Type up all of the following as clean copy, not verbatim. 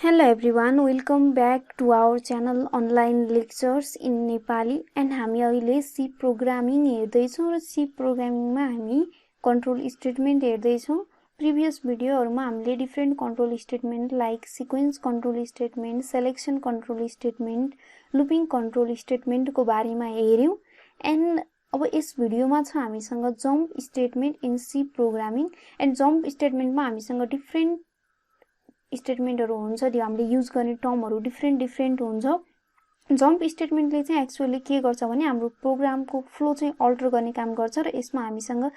Hello everyone, welcome back to our channel Online Lectures in Nepali and हामी अहिले C programming हेर्दै छौं र C प्रोग्रामिङ मा हामी कन्ट्रोल स्टेटमेन्ट हेर्दै छौं। प्रिभियस भिडियोहरुमा हामीले different control statement like sequence control statement, selection control statement, looping control statement को बारेमा हेर्यौं एन्ड अब यस भिडियोमा छ हामीसँग jump statement in C programming and jump स्टेटमेन्टमा हामीसँग डिफरेन्ट स्टेटमेन्टहरु हुन्छ त्यो हामीले युज गर्ने टर्महरु डिफरेन्ट हुन्छ। जम्प स्टेटमेन्टले चाहिँ एक्चुअली के गर्छ भने हाम्रो प्रोग्रामको फ्लो चाहिँ अल्टर गर्ने काम गर्छ र यसमा हामीसँग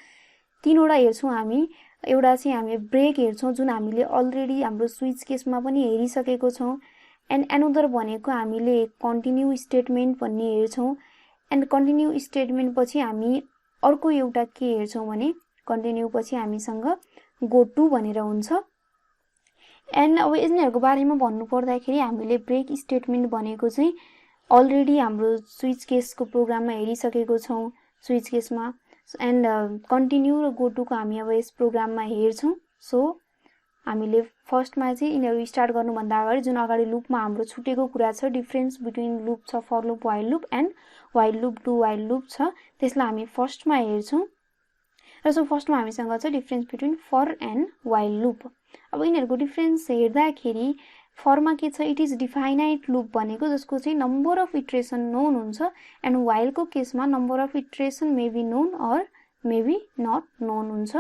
तीनवटा हेर्छौं हामी। एउटा चाहिँ हामी ब्रेक हेर्छौं जुन हामीले अलरेडी हाम्रो स्विच केसमा पनि हेरिसकेको छौं एन्ड अनदर भनेको हामीले कन्टिन्यू स्टेटमेन्ट भन्ने हेर्छौं एन्ड कन्टिन्यू स्टेटमेन्ट पछि हामी अर्को एउटा के हेर्छौं भने कन्टिन्यू पछि हामीसँग गो टु भनेर हुन्छ। एन्ड अब यिनीहरुको बारेमा भन्नु पर्दाखेरि हामीले ब्रेक स्टेटमेन्ट भनेको चाहिँ अलरेडी हाम्रो स्विच केसको प्रोग्राममा हेरिसकेको छौं स्विच केसमा एन्ड कन्टिन्यू र गो टु को हामी अब यस प्रोग्राममा हेर्छौं। सो हामीले फर्स्टमा चाहिँ यिनीहरु स्टार्ट गर्नु भन्दा अगाडि जुन अगाडि लुपमा हाम्रो छुटेको कुरा छ डिफरेन्स बिट्विन लुप छ for loop while loop and while loop do while loop छ त्यसलाई हामी फर्स्टमा हेर्छौं। र सो फर्स्टमा हामीसँग छ difference between for and while loop. अब यिनीहरुको डिफरेन्स हेर्दाखेरि फरमा के छ इट इज डिफाइनाइट लुप भनेको जसको चाहिँ नम्बर अफ इटरेसन नोन हुन्छ एन्ड व्हाइल को केसमा number of iteration may be known or may be not known हुन्छ।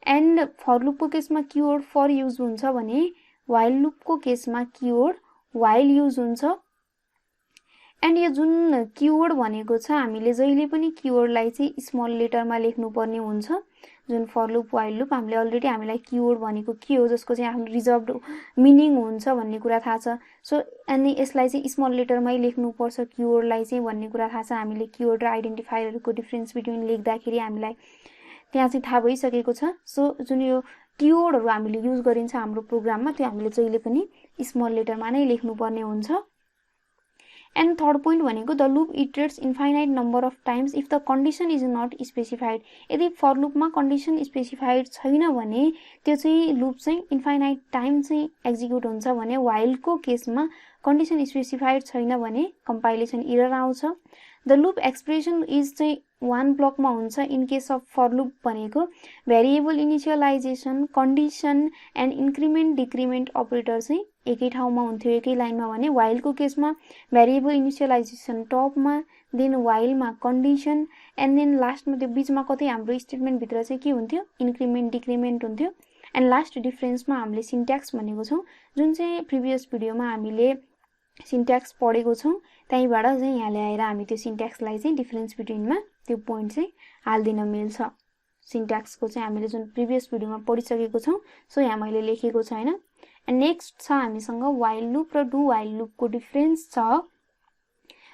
एन्ड फर लुप को केसमा कीवर्ड फर युज हुन्छ भने व्हाइल लुप को केसमा कीवर्ड व्हाइल युज हुन्छ। एन्ड यो जुन कीवर्ड भनेको छ हामीले जहिले पनि कीवर्डलाई चाहिँ स्मल लेटरमा लेख्नु पर्ने हुन्छ। जुन फर लुप व्हाइल लुप हामीले अलरेडी हामीलाई कीवर्ड भनेको के हो जसको चाहिँ आफ्नो रिजर्भड मिनिङ हुन्छ भन्ने कुरा थाहा छ। सो अनि यसलाई चाहिँ स्मल लेटरमै लेख्नु पर्छ कीवर्डलाई चाहिँ भन्ने कुरा थाहा छ। हामीले कीवर्ड र आइडेन्टिफायरहरुको डिफरेन्स बिट्विन लेख्दाखेरि हामीलाई त्यहाँ चाहिँ थाहा भइसकेको छ। सो जुन यो कीवर्डहरु हामीले युज गरिन्छ हाम्रो प्रोग्राममा त्यो हामीले जहिले पनि स्मल लेटरमा नै लेख्नु पर्ने हुन्छ। एन्ड थर्ड पोइन्ट भनेको the loop iterates infinite number of times if the condition is not specified. यदि फर लुपमा कन्डिसन स्पेसिफाइड छैन भने त्यो चाहिँ लुप चाहिँ इन्फाइनाइट टाइम चाहिँ एक्जिक्युट हुन्छ भने व्हाइल को केसमा कन्डिसन स्पेसिफाइड छैन भने कम्पाइलेसन एरर आउँछ। द लुप एक्सप्रेसन इज चाहिँ वान ब्लकमा हुन्छ in case of for loop भनेको variable initialization condition and increment decrement operator चाहिँ एकै ठाउँमा हुन्थ्यो एकै लाइनमा भने व्हाइल को केसमा भेरिएबल इनिशियलाइजेसन टपमा देन व्हाइलमा कन्डिसन एन्ड देन लास्टमा त्यो बीचमा कतै हाम्रो स्टेटमेन्ट भित्र चाहिँ के हुन्थ्यो इन्क्रिमेन्ट डिक्रिमेन्ट हुन्थ्यो। एन्ड लास्ट डिफरेन्समा हामीले सिन्ट्याक्स भनेको छौं जुन चाहिँ प्रिभियस भिडियोमा हामीले सिन्ट्याक्स पढेको छौं त्यहीबाट चाहिँ यहाँ ल्याएर हामी त्यो सिन्ट्याक्सलाई चाहिँ डिफरेन्स बिट्विनमा त्यो पोइन्ट चाहिँ हाल्दिन मिल्छ। सिन्ट्याक्सको चाहिँ हामीले जुन प्रिभियस भिडियोमा पढिसकेको छौं सो यहाँ मैले लेखेको छैन। एन्ड नेक्स्ट छ हामीसँग व्हाइल लुप र डु व्हाइल लुप को डिफरेन्स छ।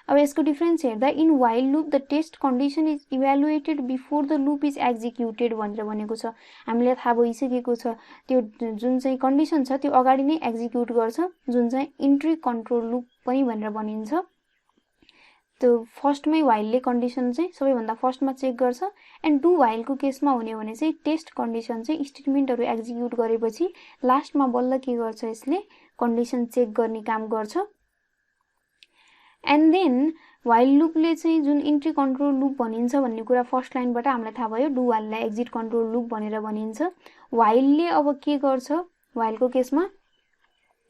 अब यसको डिफरेन्स हेर्दा in while loop the test condition is evaluated before the loop is executed भनेर भनेको छ। हामीलाई थाहा भइसकेको छ त्यो जुन चाहिँ कन्डिसन छ त्यो अगाडि नै एक्जिक्युट गर्छ जुन चाहिँ इन्ट्री कन्ट्रोल लुप पनि भनेर भनिन्छ। त्यो फर्स्टमै व्हाइलले कन्डिसन चाहिँ सबैभन्दा फर्स्टमा चेक गर्छ एन्ड डु व्हाइल को केसमा हुने भने चाहिँ टेस्ट कन्डिसन चाहिँ स्टेटमेन्टहरु एक्जिक्युट गरेपछि लास्टमा बल्ल के गर्छ यसले कन्डिसन चेक गर्ने काम गर्छ। एन्ड देन व्हाइल लुपले चाहिँ जुन इन्ट्री कन्ट्रोल लुप भनिन्छ भन्ने कुरा फर्स्ट लाइनबाट हामीलाई थाहा भयो डु व्हाइललाई एक्जिट कन्ट्रोल लुप भनेर भनिन्छ। व्हाइलले अब के गर्छ व्हाइल को केसमा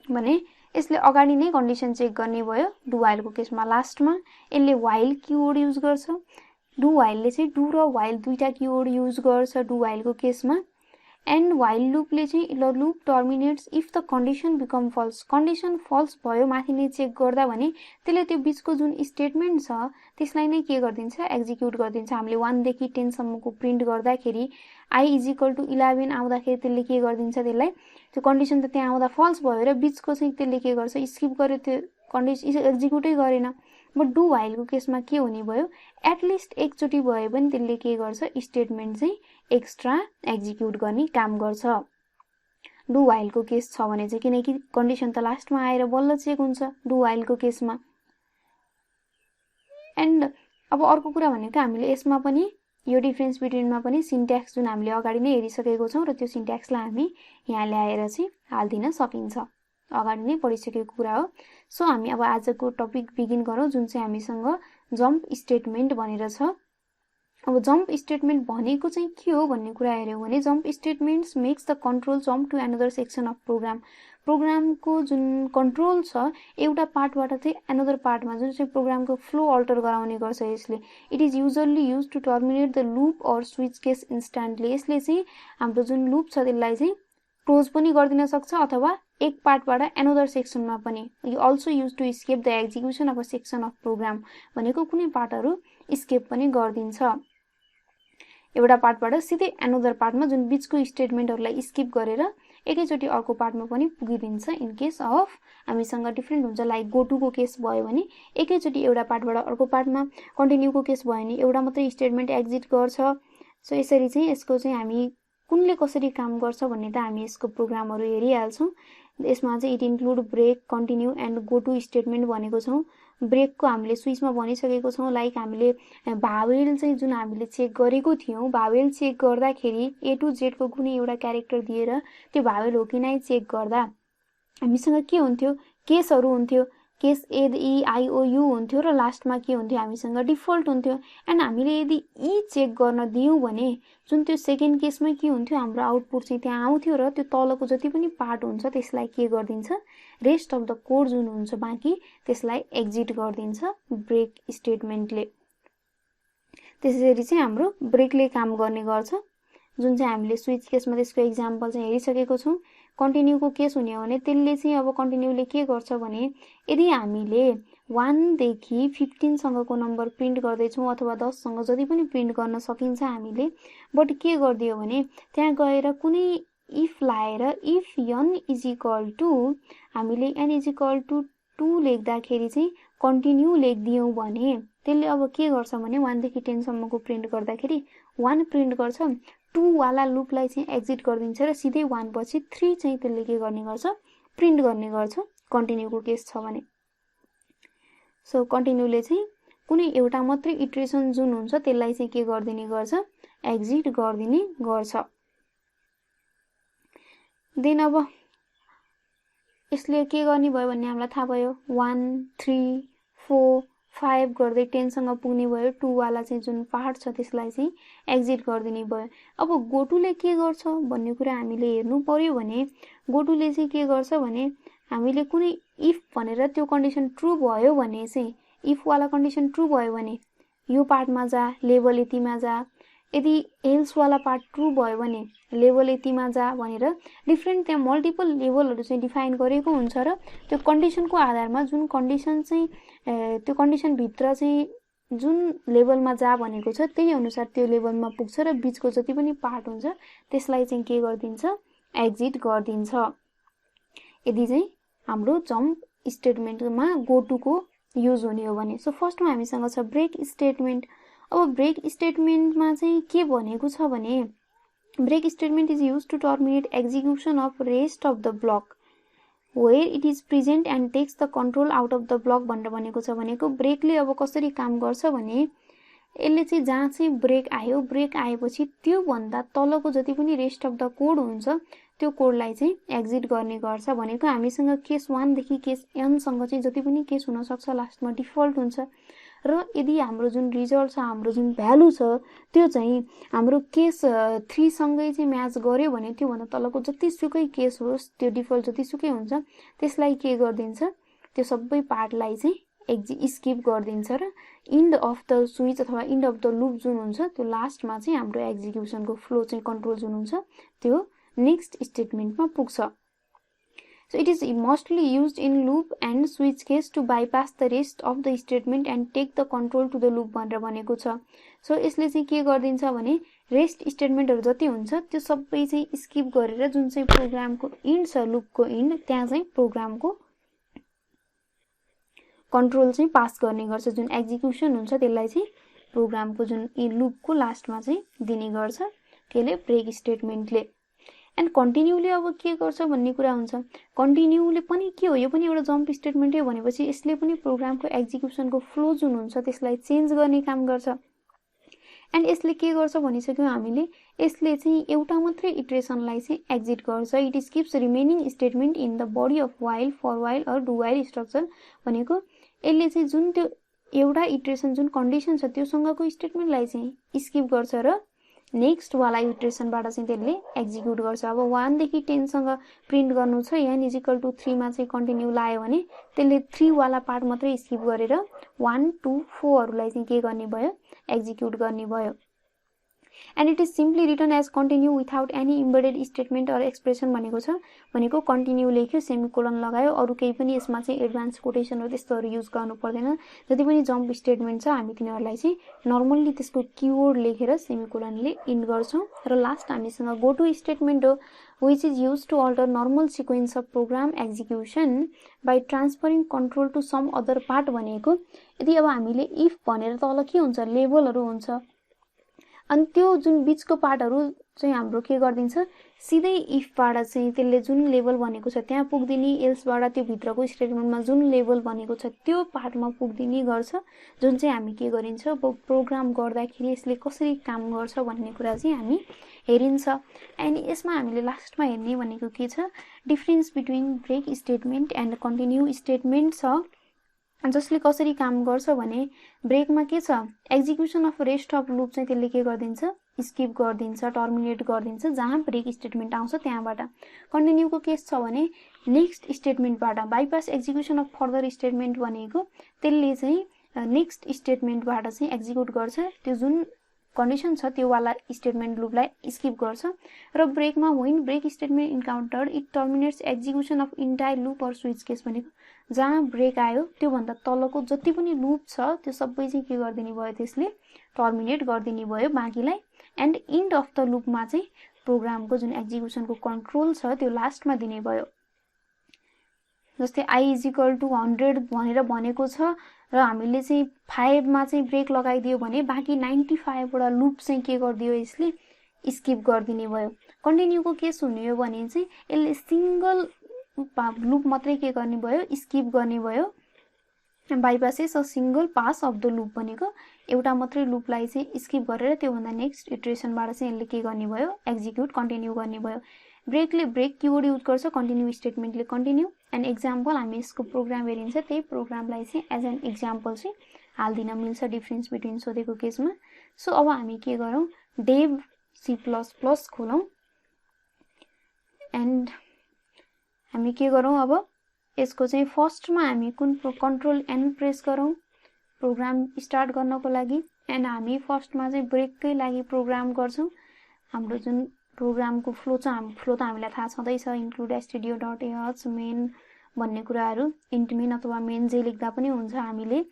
भने यसले अगाडि नै कन्डिसन चेक गर्ने भयो डु व्हाइल को केसमा लास्टमा यसले व्हाइल कीवर्ड युज गर्छ। डु व्हाइलले चाहिँ डु र व्हाइल दुईटा कीवर्ड युज गर्छ डु व्हाइल को केसमा। एन्ड व्हाइल लुपले चाहिँ the loop terminates if the condition become false. Condition false भयो माथि नै चेक गर्दा भने त्यसले त्यो बीचको जुन स्टेटमेन्ट छ त्यसलाई नै के गर्दिन्छ एक्जिक्युट गर्दिन्छ। हामीले 1 देखि 10 सम्मको प्रिन्ट गर्दाखेरि i = 11 आउँदाखेरि त्यसले के गर्दिन्छ त्यसलाई त्यो कन्डिसन त त्यहाँ आउँदा फल्स भयो र बीचको चाहिँ त्यसले के गर्छ स्किप गर्यो त्यो कन्डिसन एक्जिक्युटै गरेन। बट डु व्हाइल को केसमा के हुने भयो एटलिस्ट एकचोटी भए पनि त्यसले के गर्छ स्टेटमेन्ट चाहिँ एक्स्ट्रा एक्जिक्युट गर्ने काम गर्छ। डु व्हाइल को केस छ भने चाहिँ किनकि कन्डिसन त लास्टमा आएर बल्ल चेक हुन्छ डु व्हाइल को केसमा। एन्ड अब अर्को कुरा भनेको हामीले यसमा पनि यो डिफरेन्स बिट्विनमा पनि सिन्ट्याक्स जुन हामीले अगाडि नै हेरिसकेको छौं र त्यो सिन्ट्याक्सलाई हामी यहाँ ल्याएर चाहिँ हाल्दिन सकिन्छ। अगाडि नै पढिसकेको कुरा हो। सो हामी अब आजको टपिक बिगिन गरौँ, जुन चाहिँ हामीसँग जम्प स्टेटमेन्ट भनेर छ। अब जम्प स्टेटमेन्ट भनेको चाहिँ के हो भन्ने कुरा हेर्यौँ भने jump statements makes the control jump to another section of प्रोग्रामको जुन कन्ट्रोल छ एउटा पार्टबाट चाहिँ एनदर पार्टमा जुन चाहिँ प्रोग्रामको फ्लो अल्टर गराउने गर्छ यसले। It is usually use to terminate the loop or switch case instantly. यसले चाहिँ हाम्रो जुन लुप छ त्यसलाई चाहिँ क्लोज पनि गरिदिन सक्छ अथवा एक पार्टबाट एनदर सेक्सनमा पनि। You also use to escape the execution of a section of program भनेको कुनै पार्टहरू स्केप पनि गरिदिन्छ, एउटा पार्टबाट सिधै एनदर पार्टमा जुन बिचको स्टेटमेन्टहरूलाई स्किप गरेर एकैचोटि अर्को पार्टमा पनि पुगिदिन्छ। इन केस अफ हामीसँग डिफ्रेन्ट हुन्छ, लाइक गो टुको केस भयो भने एकैचोटि एउटा पार्टबाट अर्को पार्टमा, कन्टिन्यूको केस भयो भने एउटा मात्रै स्टेटमेन्ट एक्जिट गर्छ। सो यसरी चाहिँ यसको चाहिँ हामी कुनले कसरी काम गर्छ भन्ने त हामी यसको प्रोग्रामहरू हेरिहाल्छौँ। यसमा चाहिँ it include break, continue and go to statement भनेको छौँ। ब्रेकको हामीले स्विचमा भनिसकेको छौँ, लाइक हामीले भावेल चाहिँ जुन हामीले चेक गरेको थियौँ, भावेल चेक गर्दाखेरि ए टु जेडको कुनै एउटा क्यारेक्टर दिएर त्यो भावेल हो कि नै चेक गर्दा हामीसँग के हुन्थ्यो, केसहरू हुन्थ्यो, case A E I O U हुन्थ्यो र लास्टमा के हुन्थ्यो हामीसँग डिफल्ट हुन्थ्यो। एन्ड हामीले यदि ई चेक गर्न दियौँ भने जुन त्यो सेकेन्ड केसमै के हुन्थ्यो, हाम्रो आउटपुट चाहिँ त्यहाँ आउँथ्यो र त्यो तलको जति पनि पार्ट हुन्छ त्यसलाई के गरिदिन्छ, रेस्ट अफ द कोड जुन हुन्छ बाँकी त्यसलाई एक्जिट गरिदिन्छ ब्रेक स्टेटमेन्टले। त्यसरी चाहिँ हाम्रो ब्रेकले काम गर्ने गर्छ, जुन चाहिँ हामीले स्विच केसमा त्यसको इक्जाम्पल चाहिँ हेरिसकेको छौँ। कन्टिन्यूको केस हुने हो भने त्यसले चाहिँ अब कन्टिन्यूले के गर्छ भने यदि हामीले 1 देखि 15 सम्मको नम्बर प्रिन्ट गर्दैछौँ अथवा 10 सँग जति पनि प्रिन्ट गर्न सकिन्छ हामीले, बट के गरिदियो भने त्यहाँ गएर कुनै इफ लाएर if n is equal to हामीले n इज इक्वल टु 2 लेख्दाखेरि चाहिँ कन्टिन्यू लेखिदियौँ भने त्यसले अब के गर्छ भने 1 देखि 10 सम्मको प्रिन्ट गर्दाखेरि 1 प्रिन्ट गर्छ, 2 वाला लुपलाई चाहिँ एक्जिट गरिदिन्छ र सिधै 1 पछि 3 चाहिँ त्यसले के गर्ने गर्छ, प्रिन्ट गर्ने गर्छ कन्टिन्यूको केस छ भने। सो कन्टिन्यूले चाहिँ कुनै एउटा मात्रै इटरेसन जुन हुन्छ त्यसलाई चाहिँ के गरिदिने गर्छ, एक्जिट गरिदिने गर्छ। देन अब यसले के गर्ने भयो भन्ने हामीलाई थाहा भयो, 1 3 4 5 गर्दै 10 सँग पुग्ने भयो। 2 वाला चाहिँ जुन पार्ट छ त्यसलाई चाहिँ एक्जिट गरिदिने भयो। अब गोटुले के गर्छ भन्ने कुरा हामीले हेर्नु पर्यो भने गोटुले चाहिँ के गर्छ भने हामीले कुनै इफ भनेर त्यो कन्डिसन ट्रु भयो भने चाहिँ इफ वाला कन्डिसन ट्रु भयो भने यो पार्टमा जा, लेभल यतिमा जा, यदि एल्स वाला पार्ट ट्रु भयो भने लेभल यतिमा जा भनेर डिफ्रेन्ट त्यहाँ मल्टिपल लेभलहरू चाहिँ डिफाइन गरेको हुन्छ र त्यो कन्डिसनको आधारमा जुन कन्डिसन चाहिँ त्यो कन्डिसनभित्र चाहिँ जुन लेभलमा जा भनेको छ त्यही अनुसार त्यो लेभलमा पुग्छ र बिचको जति पनि पार्ट हुन्छ त्यसलाई चाहिँ के गरिदिन्छ, एक्जिट गरिदिन्छ। यदि चाहिँ हाम्रो जम्प स्टेटमेन्टमा गो टुको युज हुने हो भने। सो फर्स्टमा हामीसँग छ ब्रेक स्टेटमेन्ट। अब ब्रेक स्टेटमेन्टमा चाहिँ के भनेको छ भने break statement is use to terminate execution of rest of the block where it is present and takes the control out of the block भनेर भनेको छ। भनेको ब्रेकले अब कसरी काम गर्छ भने यसले चाहिँ जहाँ चाहिँ ब्रेक आयो, ब्रेक आएपछि त्यो भन्दा तलको जति पनि रेस्ट अफ द कोड हुन्छ त्यो कोडलाई चाहिँ एक्जिट गर्ने गर्छ। भनेको हामीसँग केस 1 देखि केस n सँग चाहिँ जति पनि केस हुन सक्छ लास्टमा डिफल्ट हुन्छ र यदि हाम्रो जुन रिजल्ट छ, हाम्रो जुन भ्यालु छ त्यो चाहिँ हाम्रो केस 3 सँगै चाहिँ म्याच गर्यो भने त्यो भन्दा तलको जतिसुकै केस होस् त्यो डिफल्ट जतिसुकै हुन्छ त्यसलाई के गरिदिन्छ, त्यो सबै पार्टलाई चाहिँ स्किप गरिदिन्छ र इन्ड अफ द स्विच अथवा इन्ड अफ द लुप जुन हुन्छ त्यो लास्टमा चाहिँ हाम्रो एक्जिक्युसनको फ्लो चाहिँ कन्ट्रोल जुन हुन्छ त्यो नेक्स्ट स्टेटमेन्टमा पुग्छ। So it is mostly used in loop and switch case to bypass the rest of the statement and take the control to the loop भनेर भनेको छ। सो यसले चाहिँ के गरिदिन्छ भने रेस्ट स्टेटमेन्टहरू जति हुन्छ त्यो सबै चाहिँ स्किप गरेर जुन चाहिँ प्रोग्रामको इन्ड छ, लुपको इन्ड, त्यहाँ चाहिँ प्रोग्रामको कन्ट्रोल चाहिँ पास गर्ने गर्छ। जुन एक्जिक्युसन हुन्छ त्यसलाई चाहिँ प्रोग्रामको जुन लुपको लास्टमा चाहिँ दिने गर्छ केले, ब्रेक स्टेटमेन्टले। एन्ड कन्टिन्यूले अब के गर्छ भन्ने कुरा हुन्छ। कन्टिन्यूले पनि के हो, यो पनि एउटा जम्प स्टेटमेन्टै भनेपछि यसले पनि प्रोग्रामको एक्जिक्युसनको फ्लो जुन हुन्छ त्यसलाई चेन्ज गर्ने काम गर्छ। एन्ड यसले के गर्छ भनिसक्यौँ हामीले, यसले चाहिँ एउटा मात्रै इटरेसनलाई चाहिँ एक्जिट गर्छ। It skips remaining statement in the body of while, for while or do while structure भनेको यसले चाहिँ जुन त्यो एउटा इटरेसन जुन कन्डिसन छ त्योसँगको स्टेटमेन्टलाई चाहिँ स्किप गर्छ र नेक्स्ट वाला इटरेसनबाट चाहिँ त्यसले एक्जिक्युट गर्छ। अब 1 देखि 10 सँग प्रिन्ट गर्नु छ, n इक्वल टु 3 मा चाहिँ कन्टिन्यू लायो भने त्यसले 3 वाला पार्ट मात्रै स्किप गरेर 1 2 4 हरूलाई चाहिँ के गर्ने भयो, एक्जिक्युट गर्ने भयो। And it is simply written as continue without any embedded statement or expression भनेको छ। भनेको कन्टिन्यू लेख्यो, सेमिकोलन लगायो, अरू केही पनि यसमा चाहिँ एडभान्स कोटेसन हो त्यस्तोहरू युज गर्नु पर्दैन। जति पनि जम्प स्टेटमेन्ट छ हामी तिनीहरूलाई चाहिँ नर्मल्ली त्यसको किवर्ड लेखेर सेमिकोलनले इन्ड गर्छौँ। र लास्ट हामीसँग गो टु स्टेटमेन्ट हो, which is used to alter normal sequence of program execution by transferring control to some other part भनेको यदि अब हामीले if भनेर तल के हुन्छ, लेभलहरू हुन्छ, अनि त्यो जुन बिचको पार्टहरू चाहिँ हाम्रो के गरिदिन्छ, सिधै इफबाट चाहिँ त्यसले जुन लेभल भनेको छ त्यहाँ पुग्दिने, एल्सबाट त्यो भित्रको स्टेटमेन्टमा जुन लेभल भनेको छ त्यो पार्टमा पुग्दिने गर्छ, जुन चाहिँ हामी के गरिन्छ प्रोग्राम गर्दाखेरि यसले कसरी काम गर्छ भन्ने कुरा चाहिँ हामी हेरिन्छ। अनि यसमा हामीले लास्टमा हेर्ने भनेको के छ, difference between break statement and continue statement छ, जसले कसरी काम गर्छ भने ब्रेकमा के छ, execution of rest of loop चाहिँ त्यसले के गरिदिन्छ, स्किप गरिदिन्छ, टर्मिनेट गरिदिन्छ, जहाँ ब्रेक स्टेटमेन्ट आउँछ त्यहाँबाट। कन्टिन्यूको केस छ भने नेक्स्ट स्टेटमेन्टबाट bypass execution of further statement भनेको त्यसले चाहिँ नेक्स्ट स्टेटमेन्टबाट चाहिँ एक्जिक्युट गर्छ, त्यो जुन कन्डिसन छ त्यो वाला स्टेटमेन्ट लुपलाई स्किप गर्छ। र ब्रेकमा when break statement encountered it terminates execution of entire loop or switch case भनेको जहाँ ब्रेक आयो त्योभन्दा तलको जति पनि लुप छ त्यो सबै चाहिँ के गरिदिने भयो, त्यसले टर्मिनेट गरिदिने भयो बाँकीलाई। एन्ड इन्ड अफ द लुपमा चाहिँ प्रोग्रामको जुन एक्जिक्युसनको कन्ट्रोल छ त्यो लास्टमा दिने भयो। जस्तै i इक्वल टु 100 भनेर भनेको छ र हामीले चाहिँ 5 मा चाहिँ ब्रेक लगाइदियो भने बाँकी 95 वटा लुप चाहिँ के गरिदियो, यसले स्किप गरिदिने भयो। कन्टिन्यूको केस हुने हो भने चाहिँ यसले सिंगल लुप मात्रै के गर्ने भयो, स्किप गर्ने भयो। Bypass is a single pass of the loop भनेको एउटा मात्रै लुपलाई चाहिँ स्किप गरेर त्योभन्दा नेक्स्ट इटरेसनबाट चाहिँ यसले के गर्ने भयो, एक्जिक्युट कन्टिन्यू गर्ने भयो। ब्रेकले ब्रेक किवर्ड युज गर्छ, कन्टिन्यू स्टेटमेन्टले कन्टिन्यू। एन्ड एक्जाम्पल हामी यसको प्रोग्राम हेरिन्छ, त्यही प्रोग्रामलाई चाहिँ एज एन एक्जाम्पल चाहिँ हालिदिन मिल्छ डिफरेन्स बिट्विन सोधेको केसमा। सो अब हामी के गरौँ, डेभ C++ खोलौँ एन्ड हामी के गरौँ, अब यसको चाहिँ फर्स्टमा हामी कुन कन्ट्रोल एन प्रेस गरौँ प्रोग्राम स्टार्ट गर्नको लागि। एन्ड हामी फर्स्टमा चाहिँ ब्रेककै लागि प्रोग्राम गर्छौँ। हाम्रो जुन प्रोग्रामको फ्लो छ, फ्लो त हामीलाई थाहा छँदैछ, इन्क्लुड stdio.h मेन भन्ने कुराहरू, इन्ट मेन अथवा मेन जे लेख्दा पनि हुन्छ। हामीले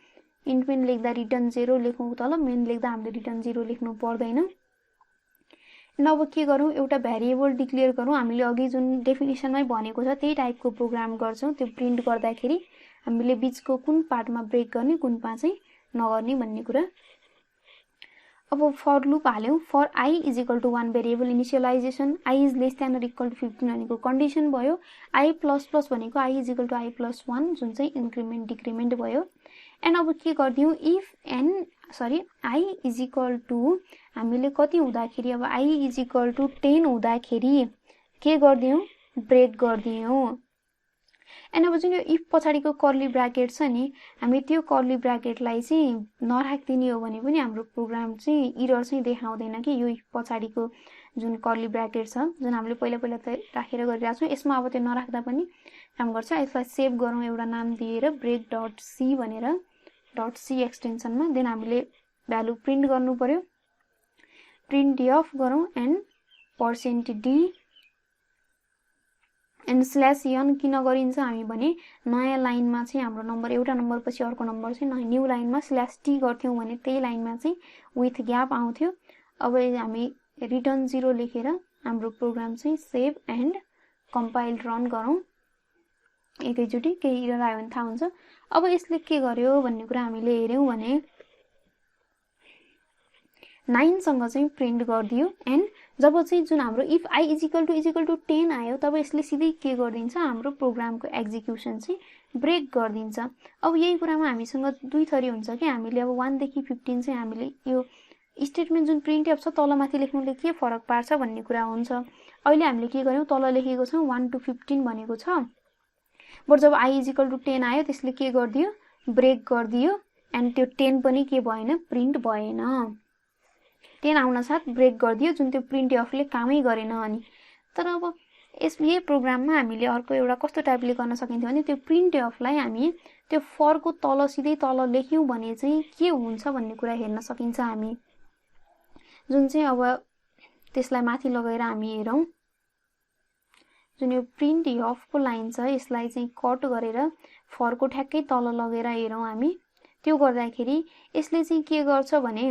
इन्ट मेन लेख्दा रिटर्न 0 लेखौँ तल, मेन लेख्दा हामीले रिटर्न 0 लेख्नु पर्दैन। अब के गरौँ, एउटा भेरिएबल डिक्लेयर गरौँ। हामीले अघि जुन डेफिनेसनमै भनेको छ त्यही टाइपको प्रोग्राम गर्छौँ। त्यो प्रिन्ट गर्दाखेरि हामीले बिचको कुन पार्टमा ब्रेक गर्ने, कुनमा चाहिँ नगर्ने भन्ने कुरा। अब फर लुप हाल्यौँ, for i is equal to 1 variable initialization, i is less than or equal to 15 भनेको कन्डिसन भयो। i++ भनेको i is equal to i+1 जुन चाहिँ इन्क्रिमेन्ट डिक्रिमेन्ट भयो। एन्ड अब के गरिदिउँ, if i is equal to हामीले कति हुँदाखेरि, अब i इज इक्वल टु 10 हुँदाखेरि के गरिदिउँ, ब्रेक गरिदिउँ। एन्ड अब जुन यो इफ पछाडिको कर्ली ब्राकेट छ नि, हामी त्यो कर्ली ब्राकेटलाई चाहिँ नराखिदिने हो भने पनि हाम्रो प्रोग्राम चाहिँ इरर चाहिँ देखाउँदैन कि यो इफ पछाडिको जुन कर्ली ब्राकेट छ, जुन हामीले पहिला त राखेर गरिरहेको छौँ, यसमा अब त्यो नराख्दा पनि काम गर्छ। यसलाई सेभ गरौँ एउटा नाम दिएर break.c भनेर, .c एक्सटेन्सनमा। देन हामीले भ्यालु प्रिन्ट गर्नु पर्यो, प्रिन्ट डफ गरौँ एन्ड %d एन्ड /n किन गरिन्छ हामी भने नयाँ लाइनमा चाहिँ हाम्रो नम्बर, एउटा नम्बर पछि अर्को नम्बर चाहिँ न्यू लाइनमा /t गर्थ्यौँ भने त्यही लाइनमा चाहिँ विथ ग्याप आउँथ्यो। अब हामी रिटर्न 0 लेखेर हाम्रो प्रोग्राम चाहिँ सेभ एन्ड कम्पाइल रन गरौँ एकैचोटि, केही इरर आयो भने थाहा हुन्छ। अब यसले के गर्यो भन्ने कुरा हामीले हेर्यौँ भने 9 सँग चाहिँ प्रिन्ट गरिदियो। एन्ड जब चाहिँ जुन हाम्रो if i is equal to 10 आयो तब यसले सिधै के गरिदिन्छ, हाम्रो प्रोग्रामको एक्जिक्युसन चाहिँ ब्रेक गरिदिन्छ। अब यही कुरामा हामीसँग दुई थरी हुन्छ कि हामीले अब 1 देखि 15 चाहिँ हामीले यो स्टेटमेन्ट जुन प्रिन्टएफ छ तलमाथि लेख्नुले के फरक पार्छ भन्ने कुरा हुन्छ। अहिले हामीले के गर्यौं, तल लेखेको छ 1 to 15 भनेको छ, बरु जब i = 10 आयो त्यसले के गर्दियो, ब्रेक गर्दियो एन्ड त्यो 10 पनि के भएन, प्रिन्ट भएन। 10 आउन साथ ब्रेक गर्दियो, जुन त्यो प्रिन्टएफले कामै गरेन अनि। तर अब यही प्रोग्राममा हामीले अर्को एउटा कस्तो टाइपले गर्न सकिन्थ्यो भने त्यो प्रिन्टएफलाई हामी त्यो फर को तल सिधै तल लेख्यौं भने चाहिँ के हुन्छ भन्ने कुरा हेर्न सकिन्छ हामी। जुन चाहिँ अब त्यसलाई माथि लगाएर हामी हेरौं, जुन यो प्रिन्टएफ को लाइन छ यसलाई चाहिँ कट गरेर फर को ठ्याक्कै तल लगेर हेरौं हामी। त्यो गर्दाखेरि यसले चाहिँ के गर्छ भने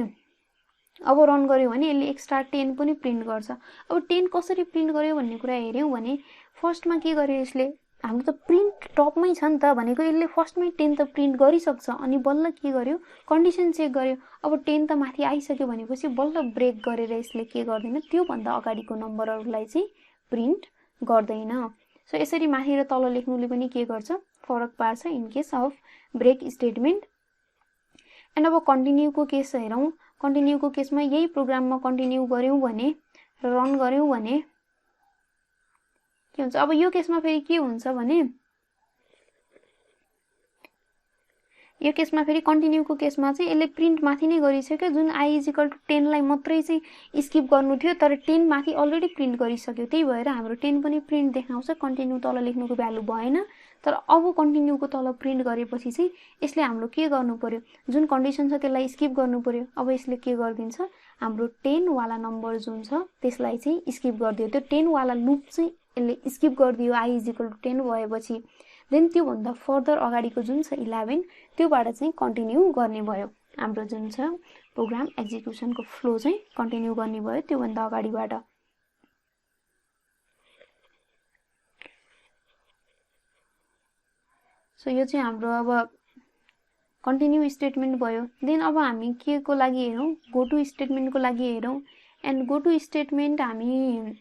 अब रन गर्यो भने यसले एक्स्ट्रा 10 पनि प्रिन्ट गर्छ। अब 10 कसरी प्रिन्ट गर्यो भन्ने कुरा हेर्यौं भने फर्स्टमा के गर्यो यसले, हाम्रो त प्रिन्ट टपमै छ नि त भनेको, यसले फर्स्टमै 10 त प्रिन्ट गरिसक्छ अनि बल्ल के गर्यो, कन्डिसन चेक गर्यो। अब 10 त माथि आइसक्यो भनेपछि बल्ल ब्रेक गरेर यसले के गर्दैन, त्यो भन्दा अगाडिको नम्बरहरुलाई चाहिँ प्रिन्ट गर्दैन। सो यसरी माथि र तल लेख्नुले पनि के गर्छ, फरक पार्छ in case of break statement. And अब कन्टिन्यू को केस हेरौं। कन्टिन्यू को केसमा यही प्रोग्राममा कन्टिन्यू गर्यौं भने, रन गर्यौं भने के हुन्छ। अब यो केसमा फेरि के हुन्छ भने, यो केसमा फेरि कन्टिन्यू को केसमा चाहिँ यसले प्रिन्ट माथि नै गरिसक्यो, जुन i = 10 लाई मात्रै चाहिँ स्किप गर्नु थियो, तर 10 माथि अलरेडी प्रिन्ट गरिसक्यो। त्यही भएर हाम्रो 10 पनि प्रिन्ट देखाउँछ, कन्टिन्यू तल लेख्नुको भ्यालु भएन। तर अब कन्टिन्यू को तल प्रिन्ट गरेपछि चाहिँ यसले हाम्रो के गर्नु पर्यो, जुन कन्डिसन छ त्यसलाई स्किप गर्नु पर्यो। अब यसले के गर्दिन्छ, हाम्रो 10 वाला नम्बर जुन छ त्यसलाई चाहिँ स्किप गर्दियो। त्यो 10 वाला लुप चाहिँ यसले स्किप गर्दियो i = 10 भएपछि। देन त्यो भन्दा फर्दर अगाडिको जुन छ 11 त्योबाट चाहिँ कन्टिन्यू गर्ने भयो। हाम्रो जुन छ प्रोग्राम एक्जिक्युसनको फ्लो चाहिँ कन्टिन्यू गर्ने भयो त्यो भन्दा अगाडिबाट। सो यो चाहिँ हाम्रो अब कन्टिन्यू स्टेटमेन्ट भयो। देन अब हामी के को लागि हेरौं, गो टु स्टेटमेन्ट को लागि हेरौं। एन्ड गो टु स्टेटमेन्ट हामी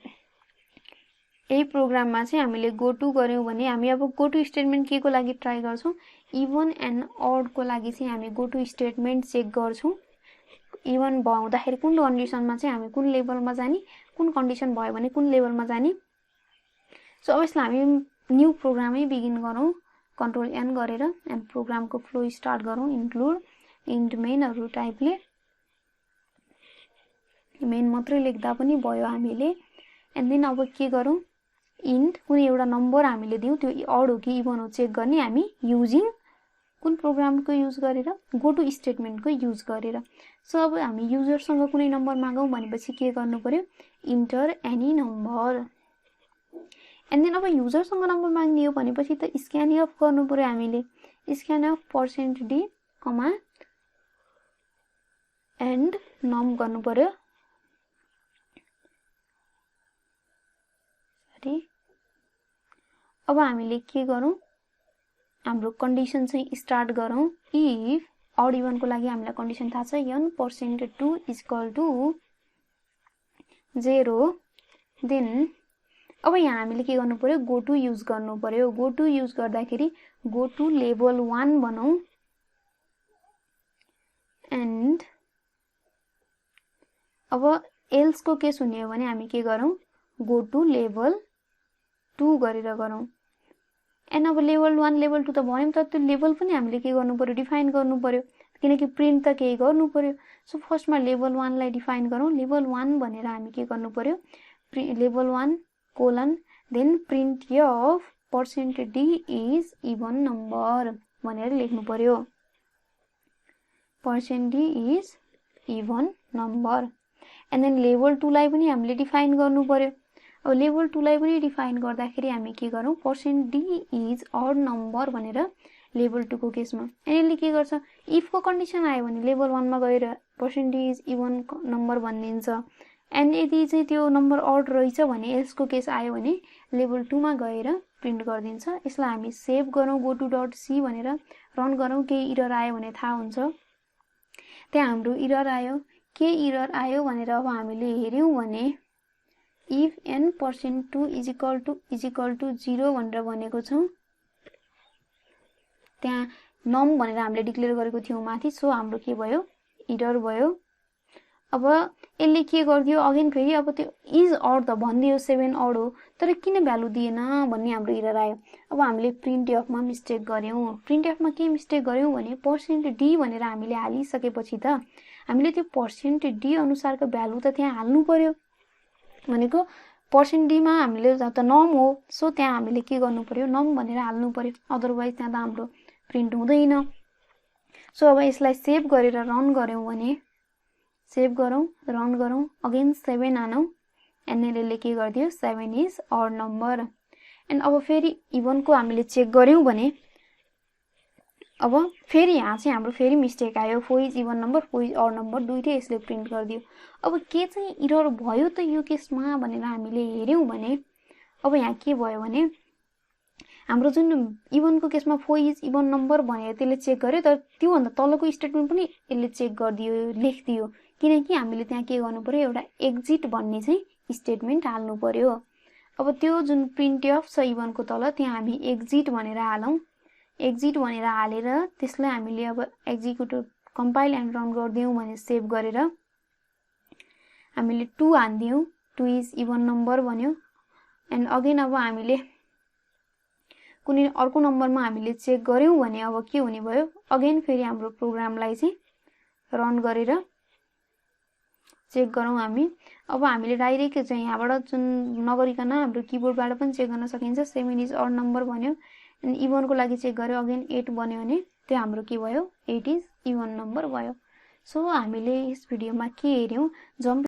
यही प्रोग्राममा चाहिँ हामीले गो टु गर्यौं भने हामी अब गो टु स्टेटमेन्ट के को लागि ट्राई गर्छौं, इभन एन्ड अड को लागि चाहिँ हामी गो टु स्टेटमेन्ट चेक गर्छौं। इभन हुँदाखेरि कुन कन्डिसनमा चाहिँ हामी कुन लेभलमा जाने, कुन कन्डिसन भयो भने कुन लेभलमा जाने। सो अब यसलाई हामी न्यू प्रोग्रामै बिगिन गरौं, कन्ट्रोल एन गरेर एन्ड प्रोग्रामको फ्लो स्टार्ट गरौं। इन्क्लुड इन्ट मेनहरु टाइपले, मेन मात्रै लेख्दा पनि भयो हामीले। एन्ड देन अब के गरौं, इन्ट कुनै एउटा नम्बर हामीले दियौं, त्यो अड हो कि इभन हो चेक गर्ने हामी युजिङ कुन प्रोग्रामको युज गरेर, गो टु स्टेटमेन्टको युज गरेर। सो अब हामी युजरसँग कुनै नम्बर मागौं भनेपछि के गर्नु पर्यो, enter any number. And then अब युजरसँग नम्बर माग्ने हो भनेपछि त स्क्यानएफ गर्नु पर्यो हामीले। स्क्यानएफ %d, एन्ड नम गर्नु पर्यो। अब हामीले के गरौं, हाम्रो कन्डिसन चाहिँ स्टार्ट गरौं। इफ अड इभन को लागि हामीलाई कन्डिसन थाहा छ, n %2 = 0। देन अब यहाँ हामीले के गर्नु पर्यो, गो टु युज गर्नु पर्यो। गो टु युज गर्दाखेरि गो टु लेभल 1 बनाऊ। एन्ड अब एल्स को केस हुने हो भने हामी के गरौं, गो टु लेभल 2 गरेर गरौं। एन्ड अब लेभल 1 लेभल 2 त भन्यौं, तर त्यो लेभल पनि हामीले के गर्नु पर्यो, डिफाइन गर्नु पर्यो, किनकि प्रिन्ट त केही गर्नु पर्यो। सो फर्स्टमा लेभल 1 लाई डिफाइन गरौं। लेभल 1 भनेर हामी के गर्नु पर्यो, level 1 colon then printf %d is even number भनेर लेख्नु पर्यो। %d is even number. And then level 2 लाई पनि हामीले डिफाइन गर्नु पर्यो। अब लेभल 2 लाई पनि डिफाइन गर्दाखेरि हामी के गरौं, %d इज अड नम्बर भनेर लेभल 2 को केसमा। अनि यसले के गर्छ, इफ को कन्डिसन आयो भने लेभल 1 मा गएर %d इज इभन नम्बर भनिदिन्छ। एन्ड यदि चाहिँ त्यो नम्बर अड रहेछ भने एल्स को केस आयो भने लेभल 2 मा गएर प्रिन्ट गरिदिन्छ। यसलाई हामी सेभ गरौं go to.c भनेर, रन गरौं। केही इरर आयो भने थाहा हुन्छ। त्यहाँ हाम्रो इरर आयो, के इरर आयो भनेर अब हामीले हेर्यौं भने इफ n %2 = 0 भनेर भनेको छौं। त्यहाँ नम भनेर हामीले डिक्लेयर गरेको थियौं माथि। सो हाम्रो के भयो, इरर भयो। अब यसले के गरिदियो अगेन फेरि अब त्यो इज अड त भनिदियो 7 अड हो तर किन भ्यालु दिएन भन्ने हाम्रो एरर आयो। अब हामीले प्रिन्ट एफमा मिस्टेक गर्यौं। प्रिन्ट एफमा के मिस्टेक गर्यौं भने पर्सेन्ट डी भनेर हामीले हालिसकेपछि त हामीले त्यो पर्सेन्ट डी अनुसारको भ्यालु त त्यहाँ हाल्नु पर्यो। भनेको पर्सेन्ट डी मा हामीले त नम हो सो त्यहाँ हामीले के गर्नु पर्यो नम भनेर हाल्नु पर्यो अदरवाइज त्यहाँ त हाम्रो प्रिन्ट हुँदैन। सो अब यसलाई सेभ गरेर रन गर्यौं भने सेभ गरौं रन गरौं अगेन 7 आनौ एन्ड यसले के गर्दियो 7 इज अड नम्बर। एन्ड अब फेरि इभन को हामीले चेक गर्यौं भने अब फेरि यहाँ चाहिँ हाम्रो फेरि मिस्टेक आयो 4 is even number 4 is odd number दुईटै यसले प्रिन्ट गरिदियो। अब के चाहिँ एरर भयो त यो केसमा भनेर हामीले हेर्यौं भने अब यहाँ के भयो भने हाम्रो जुन इभन को केसमा 4 इज इभन नम्बर भनेर त्यसले चेक गर्यो तर त्यो भन्दा तलको स्टेटमेन्ट पनि यसले चेक गरिदियो लेखिदियो किनकि हामीले त्यहाँ के गर्नु पर्यो एउटा एक्जिट भन्ने चाहिँ स्टेटमेन्ट हाल्नु पर्यो। अब त्यो जुन प्रिन्ट एफ छ इभन को तल त्यहाँ हामी एक्जिट भनेर हालौं। एक्जिट भनेर हालेर त्यसलाई हामीले अब एक्जिक्युट कम्पाइल एन्ड रन गर्दियौं भने सेभ गरेर हामीले 2 हान्दियौं 2 इज इभन नम्बर भन्यो। एन्ड अगेन अब हामीले कुनै अर्को नम्बरमा हामीले चेक गर्यौं भने अब के हुने भयो अगेन फेरि हाम्रो प्रोग्रामलाई चाहिँ रन गरेर चेक गरौँ हामी। अब हामीले डाइरेक्ट चाहिँ यहाँबाट जुन नगरिकन हाम्रो किबोर्डबाट पनि चेक गर्न सकिन्छ 7 इज अड नम्बर भन्यो अनि इभन को लागि चेक गर्यो अगेन 8 बन्यो भने त्यो हाम्रो के भयो 8 इज इभन नम्बर भयो। सो हामीले यस भिडियोमा के हेर्यौं जम्प